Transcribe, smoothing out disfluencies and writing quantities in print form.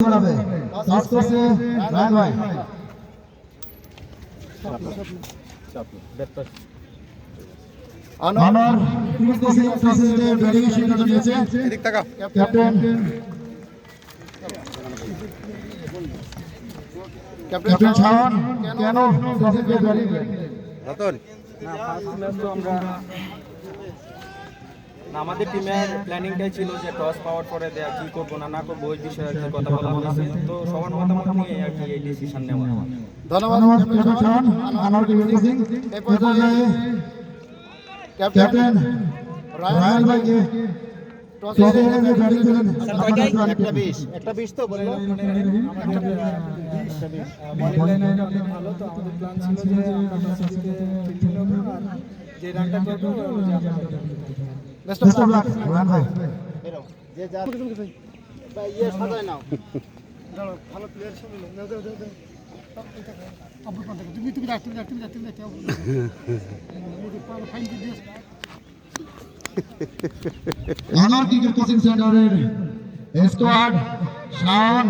হবে টস করছে রায়হান ভাই আনোয়ার ক্রিকেট টসে ব্যাটিং এর সিদ্ধান্ত নিয়েছে এদিক তাকা ক্যাপ্টেন শাওন কেন টসে ব্যাটিং রতন না ফার্স্ট ম্যাচ তো আমরা আমাদের টিমের প্ল্যানিংটাই ছিল যে টস পাওয়ার পরে দেয়া কি করবো না করবো ওই বিষয়ে আর কি কথা বলা হয়েছে তো সবার মতামত নিয়ে আর কি এই ডিসিশন নেওয়া। ধন্যবাদ ক্যাপ্টেন শাওন আনোয়ার ক্রিকেট সিং এই পর্যায়ে ক্যাপ্টেন রায়হান ভাইকে টসে ব্যাটিং দিলেন একটা 20 তো বললো বলিং লাইনটা অনেক ভালো তো আমাদের প্ল্যান ছিল যে আমরা টসে জিতে ফিল্ডিং করব আর যে রানটা করব যে আমরা বেস্ট অফ লাক রায়হান ভাই যে যা ভাই ইয়ে সাজায় নাও দাঁড়াও ভালো প্লেয়ার সব নাও দাও দাও দাও আবু পান্তা তুমি তুমি ফাইন দিও আনোয়ার ক্রিকেট কোচিং সেন্টারের স্কোয়াড শাওন